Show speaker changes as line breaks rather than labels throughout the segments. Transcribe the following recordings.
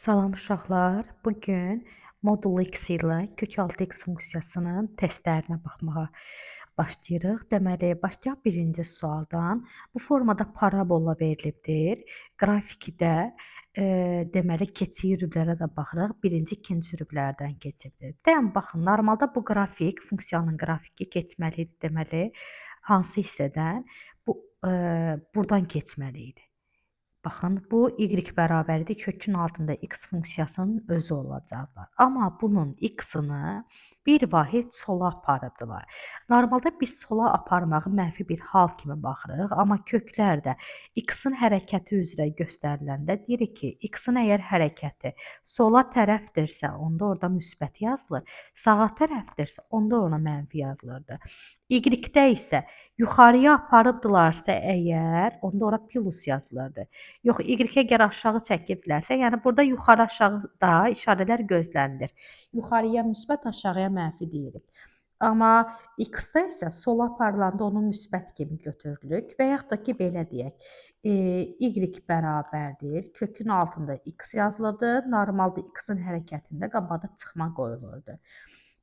Salam uşaqlar. Bugün Modul X ilə kök 6x funksiyasının testlərinə baxmağa başlayırıq. Deməli, başlayaq birinci sualdan. Bu formada parabola verilibdir. Grafikdə deməli keçiyi rüblərə də baxırıq. Birinci, ikinci rüblərdən keçibdir. Dayan baxın, normalda bu qrafik, funksiyanın qrafiki keçməli idi. Deməli, hansı hissədən? Bu burdan keçməli idi. Baxın, bu y bərabərdir kökün altında x funksiyasının özü olacaqlar. Amma bunun x-ını bir vahid sola aparıbdılar. Normalda biz sola aparmağı mənfi bir hal kimi baxırıq, amma köklərdə x-in hərəkəti üzrə göstəriləndə deyirik ki, x-in əgər hərəkəti sola tərəfdirsə, onda orada müsbət yazılır. Sağa tərəfdirsə, onda ona mənfi yazılırdı. Y-də isə yuxarıya aparıbdılarsa əgər, onda ora plus yazılırdı. Yox, Y əgər aşağı çəkibdilərsə, yəni burada yuxarı aşağıda işarələr gözlənilir. Yuxarıya müsbət, aşağıya mənfi deyirik. Amma x-da isə sola aparılanda onu müsbət kimi götürürük və yaxud da ki, belə deyək. Y bərabərdir. Kökün altında x yazılıbdır. Normalda x-in hərəkətində qabağda çıxma qoyulurdu.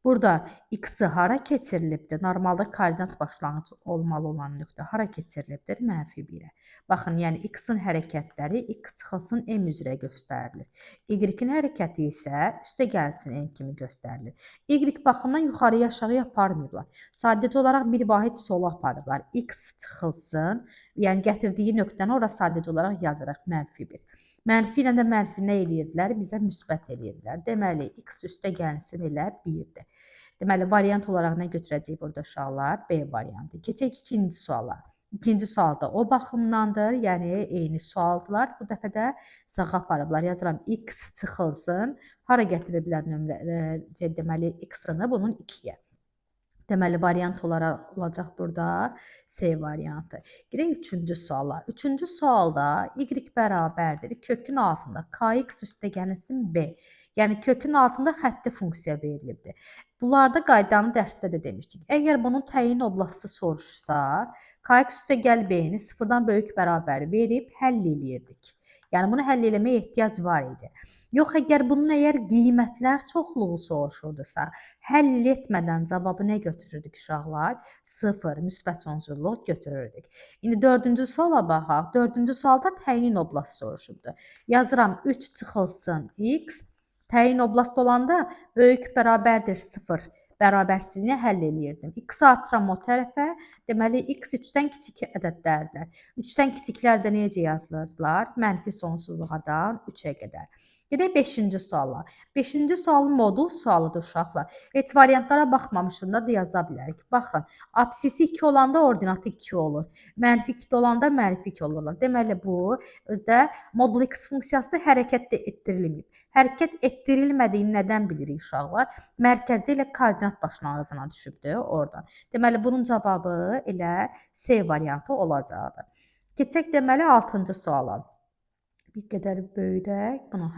Burada x-i hara keçirilibdir? Normalda koordinat başlanğıcı olmalı olan nöqtə hara keçirilibdir? -1-ə. Baxın, yəni x-in hərəkətləri x çıxılsın m üzrə göstərilir. Y-in hərəkəti isə üstə gəlsin n kimi göstərilir. Y baxımdan yuxarıya aşağıya aparmayıblar. Sadəcə olaraq bir vahid sola aparıblar. X çıxılsın, yəni gətirdiyi nöqtəni ora sadəcə olaraq yazırıq -1. Mənfi ilə də mənfi nə eləyirdilər? Bizə müsbət eləyirdilər. Deməli, x üstə gəlsin ilə 1-dir. Deməli, variant olaraq nə götürəcəyik burada uşaqlar? B variantı. Keçək ikinci suala. İkinci sualda o baxımdandır, yəni eyni sualdılar. Bu dəfə də sağa aparıblar. Yazıram x çıxılsın. Hara gətiriblər nömrə, deməli x-ını bunun 2-yə. Deməli, variant olaraq olacaq burada C variantı. Gedək üçüncü suala. Üçüncü sualda y bərabərdir. Kökün altında kx üstə gəlsin b. Yəni, kökün altında xətti funksiya verilibdir. Bunlarda qaydanı dərsdə də demişdik. Əgər bunun təyin oblastı soruşsa, kx üstə gəl b-ni sıfırdan böyük bərabər verib həll eləyirdik. Yəni, bunu həll eləməyə ehtiyac var idi. Yox, əgər bunun qiymətlər çoxluğu soruşurdusa, həll etmədən cavabı nə götürürdük uşaqlar? 0, müsbət sonsuzluq götürürdük. İndi dördüncü suala baxaq. Dördüncü sualda təyin oblast soruşubdu. Yazıram 3 çıxılsın x. Təyin oblast olanda böyük bərabərdir 0 bərabərsizliyini həll eləyirdim. X-i atıram o tərəfə. Deməli, x 3-dən kiçik ədədlərdir. 3-dən kiçiklər də necə yazılırdılar? Mənfi sonsuzluqdan 3-ə qədər. Gedək 5-ci suala. 5-ci sualın modul sualıdır uşaqlar. Heç variantlara baxmamışıq da yaza bilərik. Baxın, absisi 2 olanda ordinatı 2 olur. -2 olanda -2 olurlar. Deməli, bu özdə modul x funksiyası hərəkət etdirilməyib. Hərəkət etdirilmədiyini nədən bilirik uşaqlar? Mərkəzi ilə koordinat başlanğıcına düşübdür oradan. Deməli, bunun cavabı elə C variantı olacaqdır. Keçək deməli 6-cı suala. Bir qədər böyüdək bunu.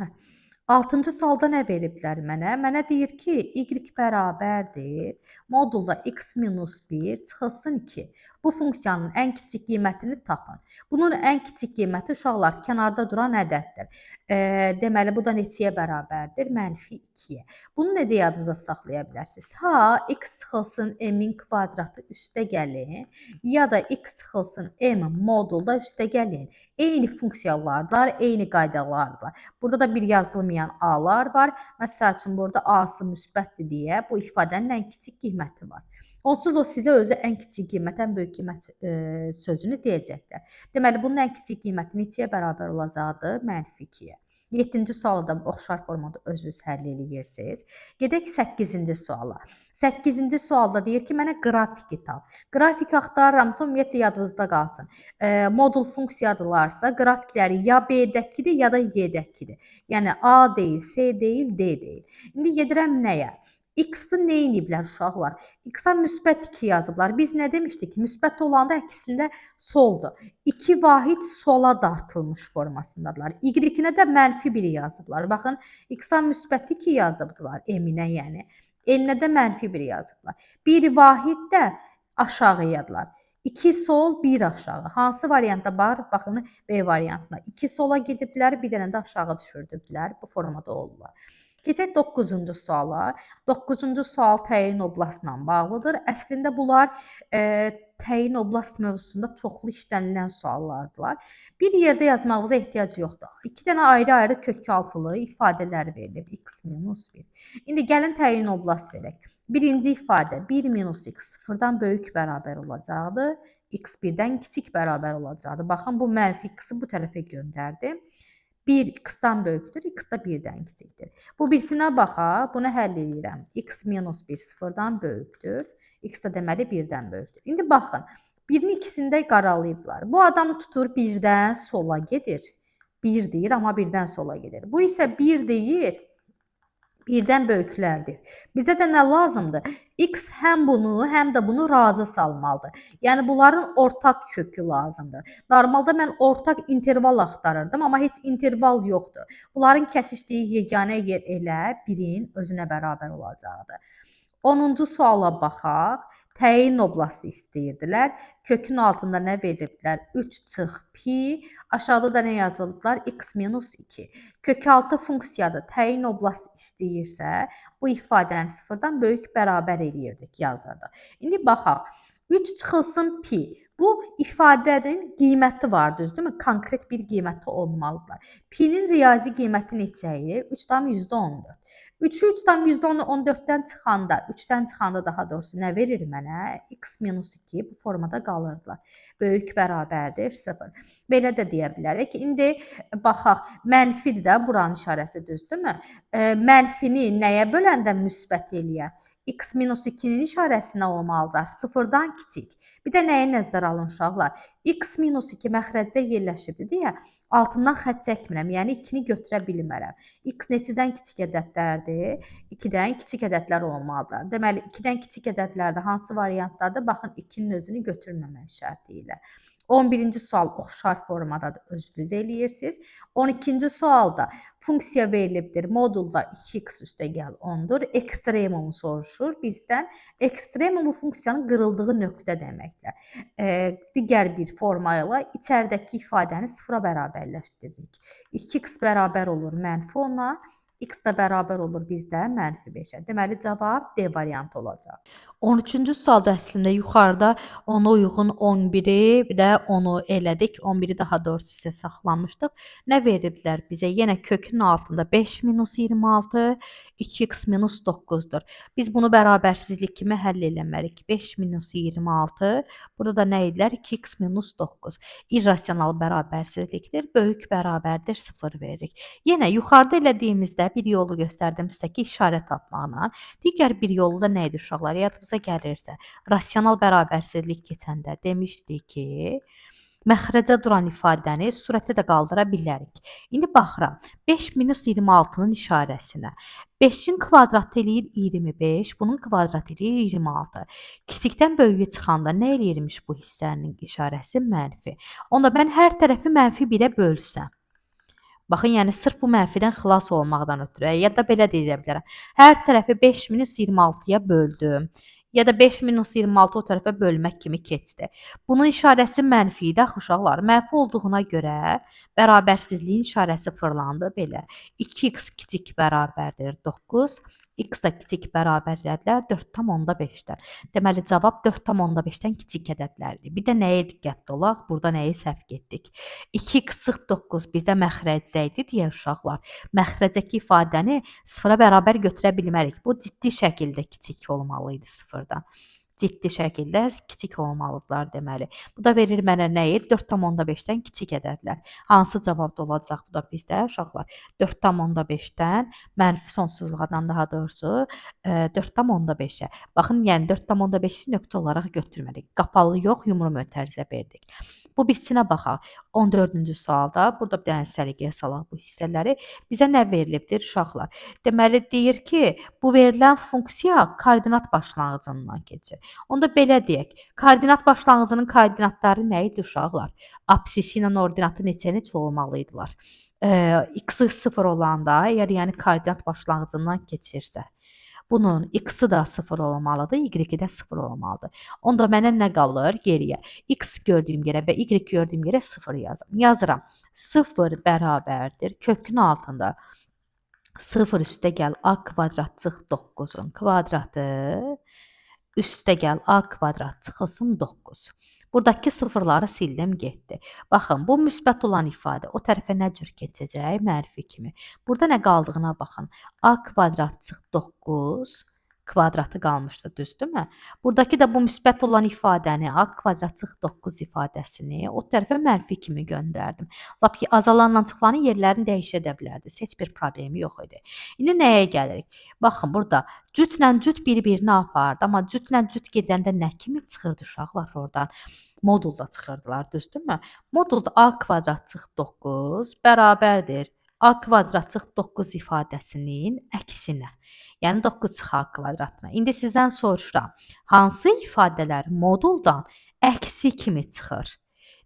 6-cı sualda nə veriblər mənə? Mənə deyir ki, y bərabərdir. Modulda x minus 1 çıxılsın 2. Bu funksiyanın ən kiçik qiymətini tapın. Bunun ən kiçik qiyməti uşaqlar kənarda duran ədəddir. Deməli, bu da neçəyə bərabərdir? -2-yə. Bunu necə yadınıza saxlaya bilərsiniz? Ha, x çıxılsın m-in kvadratı üstə gəlin, ya da x çıxılsın m modulda üstə gəlin. Eyni funksiyalardır, eyni qaydalardır. Burada da bir yazılmayan a-lar var. Məsəl üçün, burada a-sı müsbətdir deyə bu ifadənin ən kiçik qiyməti var. Onsuz o sizə özü ən kiçik qiymət, ən böyük qiymət sözünü deyəcəklər. Deməli, bunun ən kiçik qiyməti neçəyə bərabər olacaqdır? -2-yə. 7-ci sualı da oxşar formada özünüz həll edirsiniz. Gedək 8-ci suala. 8-ci sualda deyir ki, mənə qrafiki tap. Qrafik axtarıramsa, ümumiyyətlə yadınızda qalsın. Modul funksiyadılarsa, qrafikləri ya B-dəkidir, ya da Y-dəkidir. Yəni, A deyil, C deyil, D deyil. İndi gedirəm nəyə? X-i nə ediblər uşaqlar? X-a müsbət 2 yazıblar. Biz nə demişdik? Müsbət olanda əksində soldur. 2 vahid sola dartılmış formasındadılar. Y-nə də -1 yazıblar. Baxın, X-a müsbət 2 yazıbdılar, M-nə yəni. N-nə də -1 yazıblar. Bir vahid də aşağıyadılar. 2 sol, 1 aşağı. Hansı variantda var? Baxın, B variantına. 2 sola gediblər, bir dənə də aşağı düşürdüblər. Bu formada olurlar. Keçək 9-cu suala. 9-cu sual təyin oblastla bağlıdır. Əslində bunlar təyin oblast mövzusunda çoxlu işlənilən suallardılar. Bir yerdə yazmağınıza ehtiyac yoxdur. 2 dənə ayrı-ayrı kökaltılı ifadələr verilib. X minus 1. İndi gəlin təyin oblast verək. Birinci ifadə 1 minus x sıfırdan böyük bərabər olacaqdır. X 1-dən kiçik bərabər olacaqdır. Baxın, bu mənfi x-i bu tərəfə göndərdim. 1 x-dan böyükdür, x da 1-dən kiçikdir. Bu birisinə baxaq, bunu həll edirəm. X minus 1 sıfırdan böyükdür. X da deməli 1-dən böyükdür. İndi baxın, birini ikisində qaralayıblar. Bu adam tutur 1-dən sola gedir. 1 deyir, amma 1-dən sola gedir. Bu isə 1 deyir, 1-dən böyüklərdir. Bizə də nə lazımdır? X həm bunu, həm də bunu razı salmalıdır. Yəni bunların ortaq kökü lazımdır. Normalda mən ortaq interval axtarırdım, amma heç interval yoxdur. Bunların kəsişdiyi yeganə yer elə 1-in özünə bərabər olacaqdır. 10-cu suala baxaq. Təyin oblastı istəyirdilər. Kökün altında nə veriblər? 3 çıx pi. Aşağıda da nə yazılıblar? X minus 2. Kökaltı funksiyadır. Təyin oblastı istəyirsə, bu ifadəni sıfırdan böyük bərabər eləyirdik, yazırdıq. İndi baxaq. 3 çıxılsın pi. Bu ifadənin qiyməti var, düzdürmü? Konkret bir qiyməti olmalıdır. Pi-nin riyazi qiyməti neçə idi? 3,14. 3'ü 3'dan %14'dən çıxanda, 3'dən çıxanda daha doğrusu nə verir mənə? X minus 2 bu formada qalırdılar. Böyük bərabərdir 0. Belə də deyə bilərik. İndi baxaq, mənfidir də buranın işarəsi, düzdürmü? Mənfini nəyə böləndə müsbət eləyər? X minus 2-nin işarəsinə olmalıdır. 0-dan kiçik. Bir də nəyi nəzərə alın uşaqlar? X minus 2 məxrəcdə yerləşibdir deyə altından xətt çəkmirəm. Yəni 2-ni götürə bilmərəm. X neçədən kiçik ədədlərdir? 2-dən kiçik ədədlər olmalıdır. Deməli, 2-dən kiçik ədədlərdə hansı variantlardır? Baxın, 2-nin özünü götürməmək şərti ilə. 11-ci sual oxşar formadadır, özünüz eləyirsiniz. 12-ci sualda funksiya verilibdir. Modulda 2x üstəgəl 10-dur. Ekstremumu soruşur bizdən. Ekstremumu funksiyanın qırıldığı nöqtə deməkdir. Digər bir forma ilə içəridəki ifadəni sıfıra bərabərləşdiririk. 2x bərabər olur mənfi 10-a. X da bərabər olur bizdə mənfi 5-ə. Deməli, cavab D variantı olacaq. 13-cü sualda əslində yuxarıda ona uyğun 11-i, bir də 10-u elədik. 11-i daha doğrusu sizə saxlamışdıq. Nə veriblər bizə? Yenə kökün altında 5 minus 26, 2x minus 9-dur. Biz bunu bərabərsizlik kimi həll eləməliyik. 5 minus 26, burada da nə edilər? 2x minus 9. İrrasional bərabərsizlikdir. Böyük bərabərdir 0 veririk. Yenə yuxarıda elədiyimizdə bir yolu göstərdim sizə ki, işarə tapmaqla. Digər bir yolu da nə idi uşaqlar? Yadınıza gəlirsə, rasional bərabərsizlik keçəndə demişdik ki, məxrəcə duran ifadəni surətə də qaldıra bilərik. İndi baxıram. 5 minus 26-nın işarəsinə. 5-in kvadratı eləyir 25, bunun kvadratı eləyir 26. Kiçikdən böyüyə çıxanda nə eləyirmiş bu hissənin işarəsi? Mənfi. Onda mən hər tərəfi mənfi 1-ə bölsəm. Baxın, yəni sırf bu mənfidən xilas olmaqdan ötürü, ya da belə deyə bilərəm. Hər tərəfi 5 minus 26-ya böldüm. Ya da 5 minus 26 o tərəfə bölmək kimi keçdi. Bunun işarəsi mənfi idi, axı uşaqlar. Mənfi olduğuna görə bərabərsizliyin işarəsi fırlandı belə. 2x kiçik bərabərdir 9. X da kiçik bərabərdirlər 4,5-dən. Deməli, cavab 4,5-dən kiçik ədədlərdir. Bir də nəyə diqqətli olaq? Burada nəyi səhv etdik? 2x çıx 9 bizdə məxrəcdə idi deyə uşaqlar. Məxrəcəki ifadəni sıfıra bərabər götürə bilmərik. Bu ciddi şəkildə kiçik olmalı idi sıfırdan. Ciddi şəkildə kiçik olmalıdırlar deməli. Bu da verir mənə nəyi? 4,5-dən kiçik ədədlər. Hansı cavabda olacaq bu da bizdə uşaqlar? 4,5-dən mənfi sonsuzluqdan daha doğrusu 4,5-ə. Baxın, yəni 4,5-i nöqtə olaraq götürmədik. Qapalı yox, yumru mötərizə verdik. Bu birisinə baxaq. 14-cü sualda burada bir dənə səliqəyə salaq bu hissələri. Bizə nə verilibdir uşaqlar? Deməli deyir ki, bu verilən funksiya koordinat başlanğıcından keçir. Onda belə deyək. Koordinat başlanğıcının koordinatları nə idi uşaqlar? Apsisi ilə ordinatı neçə olmalıydılar? X 0 olanda, əgər yəni koordinat başlanğıcından keçirsə, Bunun x-i da 0 olmalıdır, y-i də 0 olmalıdır. Onda mənə nə qalır geriyə? X gördüyüm yerə və y gördüyüm yerə 0 yazıram. 0 bərabərdir. Kökün altında 0 üstə gəl a kvadrat çıx 9-un kvadratı üstə gəl a kvadrat çıxılsın 9. Buradakı sıfırları sildim getdi. Baxın, bu müsbət olan ifadə o tərəfə nə cür keçəcək? Mənfi kimi. Burada nə qaldığına baxın. A kvadrat çıx 9 kvadratı qalmışdı, düzdürmü? Buradakı da bu müsbət olan ifadəni a kvadrat çıx 9 ifadəsini o tərəfə mənfi kimi göndərdim. Lap azalanla çıxılanın yerlərini dəyişə də bilərdiniz. Heç bir problemi yox idi. İndi nəyə gəlirik? Baxın, burada cütlə cüt bir-birini apardı. Amma cütlə cüt gedəndə nə kimi çıxırdı uşaqlar oradan? Modulda çıxırdılar, düzdürmü? Modulda a kvadrat çıx 9 bərabərdir a kvadrat çıx 9 ifadəsinin əksinə. Yəni 9 çıx a kvadratına. İndi sizdən soruşuram, hansı ifadələr moduldan əksi kimi çıxır?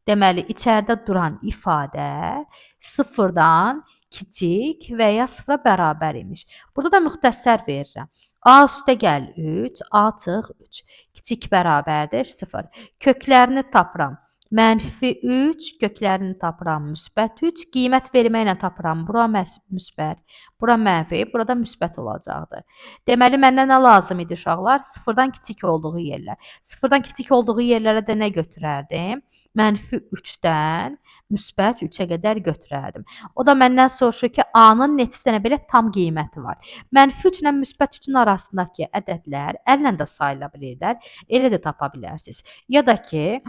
Deməli, içəridə duran ifadə sıfırdan kiçik və ya sıfıra bərabər imiş. Burada da müxtəsər verirəm. A üstə gəl 3, A çıx 3. Kiçik bərabərdir 0. Köklərini tapıram. -3, köklərini tapıram müsbət 3. Qiymət verməklə tapıram. Bura müsbət, bura mənfi, burada müsbət olacaqdır. Deməli, məndən nə lazım idi uşaqlar? Sıfırdan kiçik olduğu yerlər. Sıfırdan kiçik olduğu yerlərə də nə götürərdim? -3-dən müsbət 3-ə qədər götürərdim. O da məndən soruşur ki, A-nın neçə dənə belə tam qiyməti var? -3 ilə müsbət 3-ün arasındakı ədədlər əllə də sayıla bilirlər. Elə də tapa bilərsiniz. Ya da ki,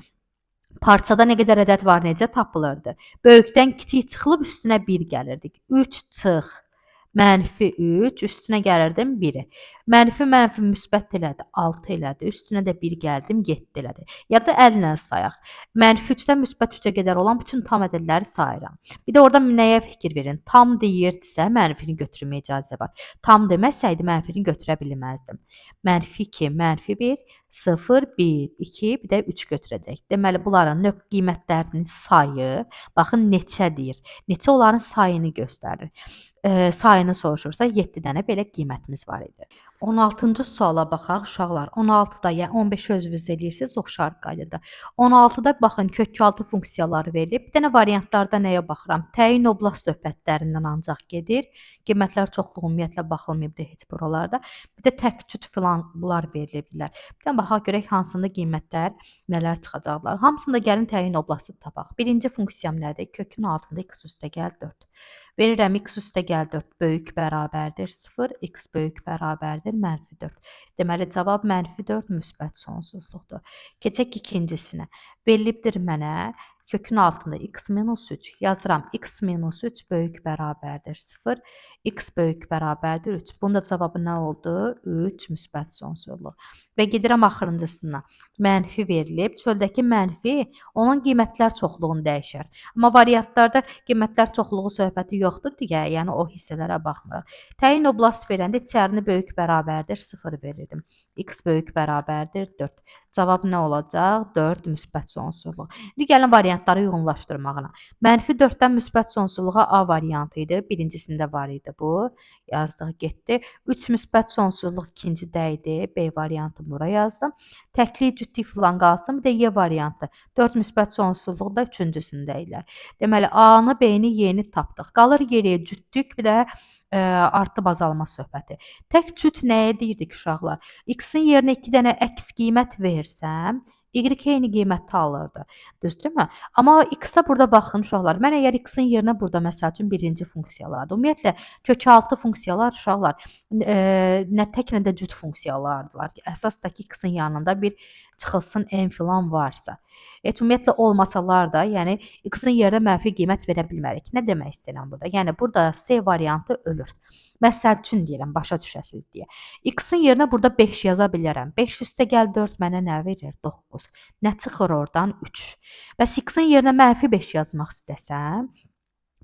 parçada nə qədər ədəd var, necə tapılırdı? Böyükdən kiçik çıxılıb üstünə 1 gəlirdik. 3 çıx -3 üstünə gəlirdim 1-i. Mənfi müsbət elədi 6 elədi. Üstünə də 1 gəldim 7 elədi. Ya da əllə sayaq. -3-dən müsbət 3-ə qədər olan bütün tam ədədləri sayıram. Bir də orada nəyə fikir verin? Tam deyirdisə mənfini götürməyə icazə var. Tam deməsəydi mənfini götürə bilməzdim. -2, -1, 0, 1, 2, bir də 3 götürəcək. Deməli, bunların növ qiymətlərinin sayı, baxın neçə deyir. Neçə onların sayını göstərir. Sayını soruşursa 7 dənə belə qiymətimiz var idi. 16-cı suala baxaq uşaqlar. 16-da, yəni 15 özünüz eləyirsiniz oxşar qaydada. 16-da baxın kökaltı funksiyaları verilib. Bir dənə variantlarda nəyə baxıram? Təyin oblast söhbətlərindən ancaq gedir. Qiymətlər çoxluğu ümumiyyətlə baxılmayıbdı heç buralarda. Bir də tək cüt filan bunlar veriliblər. Bir də baxaq görək hansında qiymətlər nələr çıxacaqlar. Hamısında gəlin təyin oblastı tapaq. Birinci funksiyam nədir? Kökün altında x üstə gəl 4. Verirəm x üstə gəl 4 böyük bərabərdir 0, x böyük bərabərdir -4. Deməli, cavab -4 müsbət sonsuzluqdur. Keçək ikincisinə. Verilibdir mənə kökün altında x minus 3 yazıram. X minus 3 böyük bərabərdir 0, x böyük bərabərdir 3. Bunda cavabı nə oldu? 3 müsbət sonsuzluq. Və gedirəm axırıncısına. Mənfi verilib. Çöldəki mənfi onun qiymətlər çoxluğunu dəyişər. Amma variantlarda qiymətlər çoxluğu söhbəti yoxdur deyə, yəni o hissələrə baxmırıq. Təyin oblast verəndə içərini böyük bərabərdir 0 verirdim. X böyük bərabərdir 4. Cavab nə olacaq? 4 müsbət sonsuzluq. İndi gəlin variantları uyğunlaşdırmağına. -4-dən müsbət sonsuzluğa A variantı idi. Birincisində var idi bu. Yazdıq getdi. 3 müsbət sonsuzluq ikincidə idi. B variantı bura yazdım. Təklik cütlük filan qalsın. Bir də Y variantı. 4 müsbət sonsuzluq da üçüncüsündə ilə. Deməli, A-nı, B-ni, Y-ni tapdıq. Qalır geriyə cütlük, bir də artıb azalma söhbəti. Tək cüt nəyə deyirdik uşaqlar? X-in yerinə 2 dənə əks qiymət versəm, Y eyni qiyməti alırdı. Düzdürmü? Amma X-də burada baxın uşaqlar. Mən əgər X-in yerinə burada məsəl üçün birinci funksiyalardır. Ümumiyyətlə kökaltı funksiyalar uşaqlar nə tək nə də cüt funksiyalardılar. Əsasdakı X-in yanında bir çıxılsın n filan varsa. Heç ümumiyyətlə olmasalar da, yəni x-in yerinə mənfi qiymət verə bilmərik. Nə demək istəyirəm burada? Yəni burada C variantı ölür. Məsəl üçün deyirəm, başa düşəsiniz deyə. X-in yerinə burada 5 yaza bilərəm. 5 üstə gəl 4 mənə nə verir? 9. Nə çıxır oradan? 3. Bəs x-in yerinə mənfi 5 yazmaq istəsəm,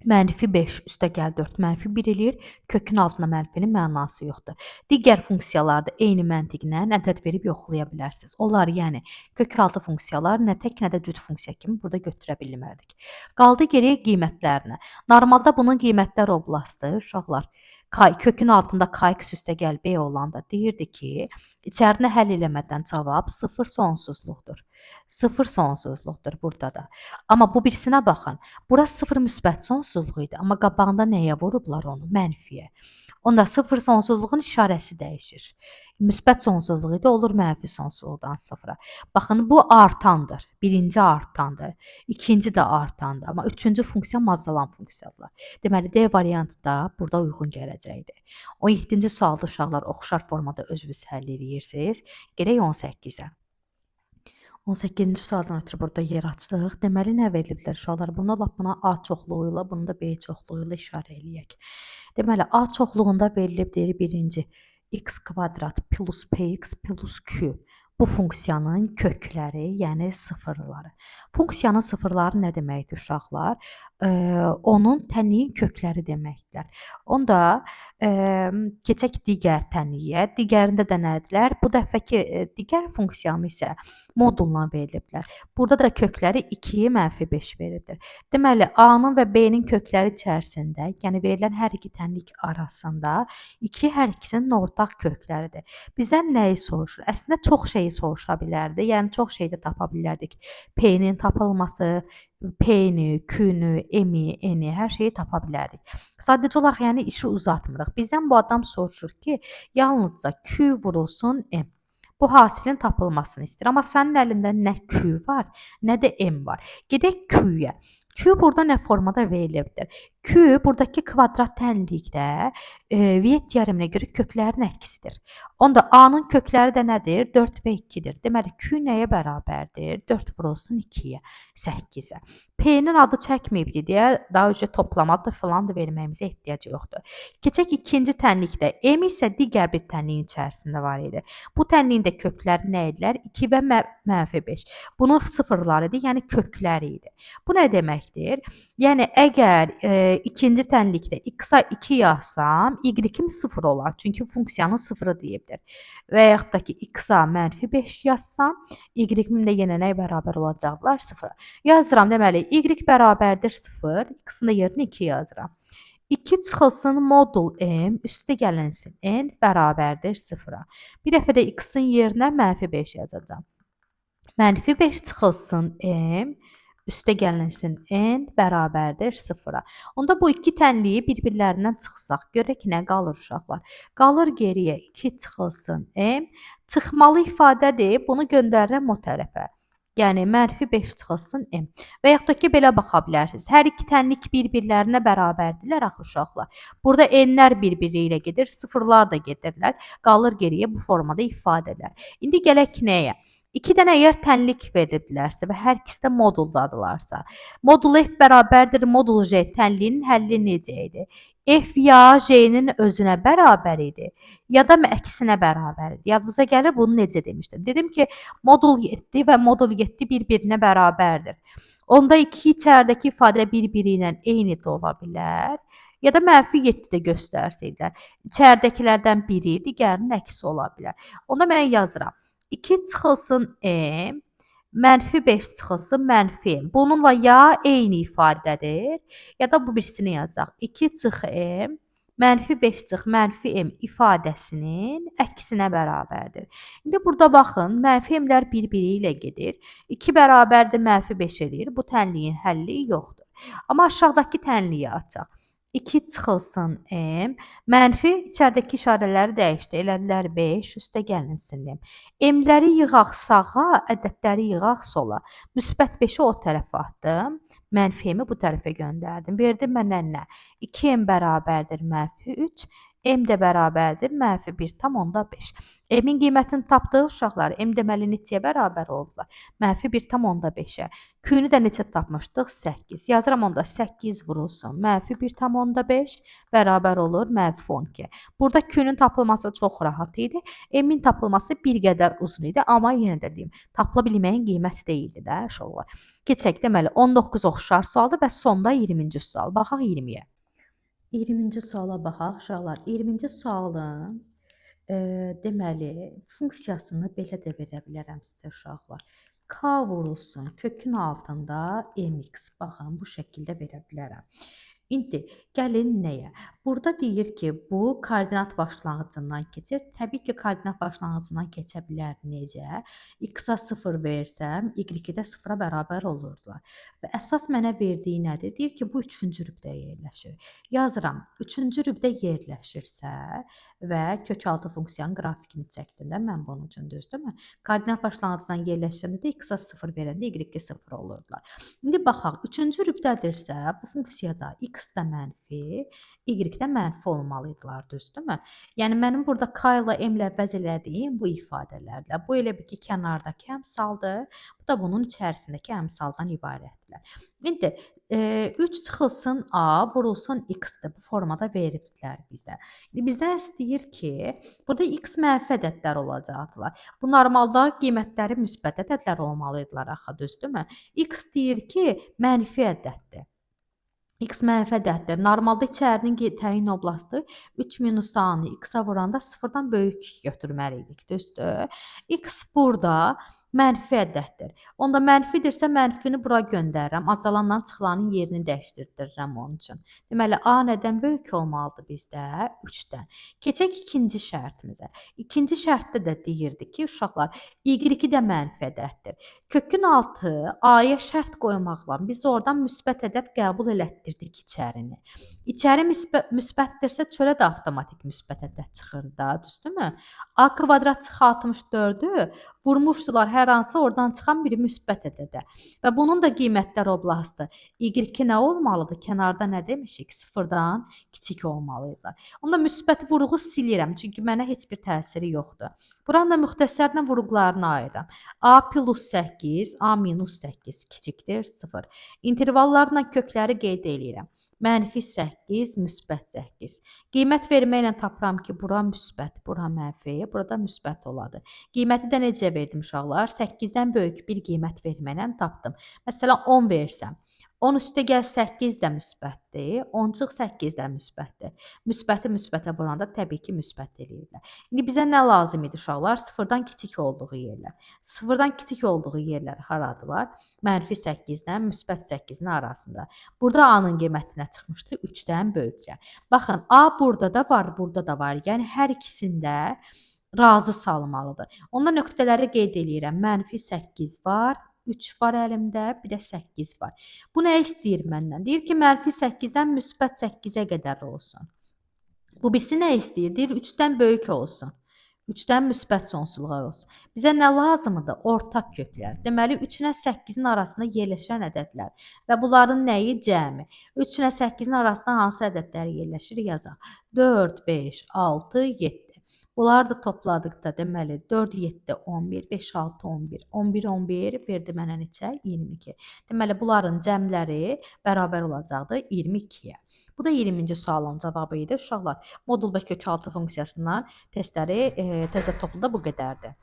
-5 üstə gəl 4 -1 eləyir. Kökün altında mənfinin mənası yoxdur. Digər funksiyalarda eyni məntiqlə ədəd verib yoxlaya bilərsiniz. Onlar yəni kökaltı funksiyalar nə tək nə də cüt funksiya kimi burada götürə bilmərdik. Qaldı geriyə qiymətlərinə. Normalda bunun qiymətlər oblastı uşaqlar Kökün altında kx üstəgəl b olanda deyirdi ki, içərinə həll eləmədən cavab 0 sonsuzluqdur. 0 sonsuzluqdur burada da. Amma bu birisinə baxın. Bura 0 müsbət sonsuzluq idi, amma qabağında nəyə vurublar onu? Mənfiyə. Onda 0 sonsuzluğun işarəsi dəyişir. Müsbət sonsuzluq idi, olur mənfi sonsuzluqdan 0-a. Baxın, bu artandır. Birinci artandır. İkinci də artandır. Amma üçüncü funksiya mazzalan funksiyalar. Deməli, D variantı da burada uyğun gələcəkdir. 17-ci sualda uşaqlar oxşar formada özünüz həll edirsiniz. Gələk 18-ə. 18-ci sualdan ötürü burada yer açdıq. Deməli, nə veriliblər uşaqlar? Buna A çoxluğu ilə, bunu da B çoxluğu ilə işarə eləyək. Deməli, A çoxluğunda verilib deyir birinci x kvadrat plus px plus q. Bu funksiyanın kökləri, yəni sıfırları. Funksiyanın sıfırları nə deməkdir uşaqlar? Onun tənliyin kökləri deməkdirlər. Onda keçək digər tənliyə. Digərində də nədirlər? Bu dəfəki digər funksiyanı isə modulla veriliblər. Burada da kökləri 2, -5 verilibdir. Deməli, A-nın və B-nin kökləri içərisində, yəni verilən hər iki tənlik arasında 2 hər ikisinin ortaq kökləridir. Bizdən nəyi soruşur? Əslində çox şeyi soruşa bilərdi. Yəni çox şey də tapa bilərdik. P-nin tapılması, P-ni, Q-ni, M-i, N-i hər şeyi tapa bilərdik. Sadəcə olaraq yəni işi uzatmırıq. Bizdən bu adam soruşur ki, yalnızca Q vurulsun M. Bu hasilin tapılmasını istəyir. Amma sənin əlində nə Q var, nə də M var. Gedək Q-yə. Q burada nə formada verilibdir? Q buradakı kvadrat tənlikdə Viet teoreminə görə köklərin əksidir. Onda A-nın kökləri də nədir? 4 və 2-dir. Deməli, Q nəyə bərabərdir? 4 vurulsun 2-yə, 8-ə. P-nin adı çəkməyibdi deyə daha öncə toplamadı falan da verməyimizə ehtiyac yoxdur. Keçək ikinci tənlikdə. M isə digər bir tənliyin içərisində var idi. Bu tənliyin də kökləri nə idilər? 2 və -5. Bunun sıfırları idi, yəni kökləri idi. Bu nə deməkdir? Yəni əgər ikinci tənlikdə x-a 2 yazsam, y-im 0 olar. Çünki funksiyanın sıfırı deyibdir. Və yaxud da ki, x-a -5 yazsam, y-im də yenə nəyə bərabər olacaqlar? 0. Yazıram, deməli, y bərabərdir 0, x-in də yerinə 2 yazıram. 2 çıxılsın modul m, üstə gəlinsin n bərabərdir 0-a. Bir dəfə də x-in yerinə -5 yazacağam. -5 çıxılsın m, üstə gəlinsin n bərabərdir 0-a. Onda bu iki tənliyi bir-birlərindən çıxsaq, görək nə qalır uşaqlar? Qalır geriyə 2 çıxılsın m, çıxmalı ifadədir, bunu göndərirəm o tərəfə. Yəni, -5 çıxılsın m. Və yaxud da ki, belə baxa bilərsiniz. Hər iki tənlik bir-birlərinə bərabərdirlər axı uşaqlar. Burada n-lər bir-biri ilə gedir, sıfırlar da gedirlər. Qalır geriyə bu formada ifadələr. İndi gələk nəyə? 2 dənə əgər tənlik veriliblərsə və hər ikisi də moduldadılarsa, modul f bərabərdir modul j tənliyinin həlli necə idi? F ya j-nin özünə bərabər idi, ya da əksinə bərabər idi. Yadınıza gəlir, bunu necə demişdim? Dedim ki, modul 7 və modul 7 bir-birinə bərabərdir. Onda 2 içəridəki ifadə bir-biri ilə eyni də ola bilər, ya da -7 də göstərsəydilər. İçəridəkilərdən biri digərinin əksi ola bilər. Onda mən yazıram. 2 çıxılsın m, -5 çıxılsın -m. Bununla ya eyni ifadədir, ya da bu birisini yazacaq. 2 çıx m, -5 çıx -m ifadəsinin əksinə bərabərdir. İndi burada baxın, -m'lər bir-biri ilə gedir. 2 bərabərdir -5 eləyir. Bu tənliyin həlli yoxdur. Amma aşağıdakı tənliyi açaq. 2 çıxılsın m, mənfi içəridəki işarələri dəyişdi. Elədilər 5, üstə gəlinsin m. M-ləri yığaq sağa, ədədləri yığaq sola. Müsbət 5-i o tərəfə atdım. Mənfi m-i bu tərəfə göndərdim. Verdim mənə nə? 2m bərabərdir -3. M də bərabərdir -1,5. M-in qiymətini tapdıq uşaqlar. M deməli neçəyə bərabər oldular? -1,5-ə. Q-ni də neçə tapmışdıq? 8. Yazıram onda 8 vurulsun. -1,5 bərabər olur -12. Burada Q-nun tapılması çox rahat idi. M-in tapılması bir qədər uzun idi. Amma yenə də deyim, tapıla bilməyin qiyməti deyildi də uşaqlar. Keçək, deməli 19 oxşar sualdır və sonda 20-ci sual. Baxaq 20-yə. 20-ci suala baxaq uşaqlar. 20-ci sualın deməli funksiyasını belə də verə bilərəm sizə uşaqlar. K vurulsun kökün altında mx. Baxın, bu şəkildə verə bilərəm. İndi gəlin nəyə? burada deyir ki, bu koordinat başlanğıcından keçir. Təbii ki, koordinat başlanğıcından keçə bilər. Necə? X-a 0 versəm, Y-i də 0-a bərabər olurlar. Və əsas mənə verdiyi nədir? Deyir ki, bu 3-cü rübdə yerləşir. Yazıram. 3-cü rübdə yerləşirsə və kökaltı funksiyanın qrafikini çəkdim də mən bunun üçün, düzdürmü? Koordinat başlanğıcından yerləşəndə də X-a 0 verəndə Y-i 0 olurlar. İndi baxaq, 3-cü rübdədirsə, bu funksiyada X də mənfi, Y də mənfi olmalıdırlar, düzdürmü? Yəni mənim burada K ilə M ilə əvəz elədiyim bu ifadələrlə. Bu elə bil ki, kənardakı əmsaldır. Bu da bunun içərisindəki əmsaldan ibarətdirlər. İndi 3 çıxılsın A, vurulsun X-dir. Bu formada veribdilər bizə. İndi bizdən istəyir ki, burada X mənfi ədədlər olacaqdılar. Bu normalda qiymətləri müsbət ədədlər olmalıdırlar axı, düzdürmü? X deyir ki, mənfi ədəddir. X mənfi ədəddir. Normalda içərinin təyin oblastı 3 minus A-nı X-a vuranda 0-dan böyük götürməliydik, düzdür? X burada mənfi ədəddir. Onda mənfidirsə mənfini bura göndərirəm. Azalanla çıxılanın yerini dəyişdirirəm onun üçün. Deməli, A nədən böyük olmalıdır bizdə? 3-dən. Keçək ikinci şərtimizə. İkinci şərtdə də deyirdi ki, uşaqlar, Y-i də mənfi ədəddir. Kökün altı A-ya şərt qoymaqla biz oradan müsbət ədəd qəbul elətdirdik içərini. İçəri müsbətdirsə çölə də avtomatik müsbət ədəd çıxır da, düzdürmü? A kvadrat çıxı 64-ü vurmuşdular hər hansı oradan çıxan bir müsbət ədədə. Və bunun da qiymətlər oblastı Y-i nə olmalıdır? Kənarda nə demişik? 0-dan kiçik olmalıdır. Onda müsbət vuruğu silirəm, çünki mənə heç bir təsiri yoxdur. Buranın da müxtəsərlə vuruqlarını ayıram. A plus 8, A minus 8 kiçikdir 0. İntervallarla kökləri qeyd edirəm. Mənfi 8, müsbət 8. Qiymət verməklə tapıram ki, bura müsbət, bura mənfi, burada müsbət oladı. Qiyməti də necə verdim uşaqlar? 8-dən böyük bir qiymət verməklə tapdım. Məsələn, 10 versəm. 10 üstə gəl 8 də müsbətdir, 10-cıq 8 də müsbətdir. Müsbəti müsbətə vuranda təbii ki, müsbət eləyirlər. İndi bizə nə lazım idi uşaqlar? 0-dan kiçik olduğu yerlər. 0-dan kiçik olduğu yerlər haradılar? Mənfi 8-dən müsbət 8-in arasında. Burada A-nın qiymətinə çıxmışdı 3-dən böyüklər. Baxın, A burada da var, burada da var. Yəni hər ikisində razı salmalıdır. Onda nöqtələri qeyd eləyirəm. Mənfi 8 var. 3 var əlimdə, bir də 8 var. Bu nə istəyir məndən? Deyir ki, mənfi 8-dən müsbət 8-ə qədər olsun. Bu birisi nə istəyir? Deyir 3-dən böyük olsun. 3-dən müsbət sonsuzluğa olsun. Bizə nə lazımdır? Ortaq köklər. Deməli 3 ilə 8-in arasında yerləşən ədədlər və bunların nəyi? Cəmi. 3 ilə 8-in arasında hansı ədədlər yerləşir? Yazaq. 4, 5, 6, 7. Bunları da topladıqda deməli 4, 7, 11, 5, 6, 11. 11, 11 verdi mənə neçə? 22. Deməli bunların cəmləri bərabər olacaqdır 22-yə. Bu da 20-ci sualın cavabı idi uşaqlar. Modul və kökaltı funksiyasından testləri təzə topluda bu qədərdir.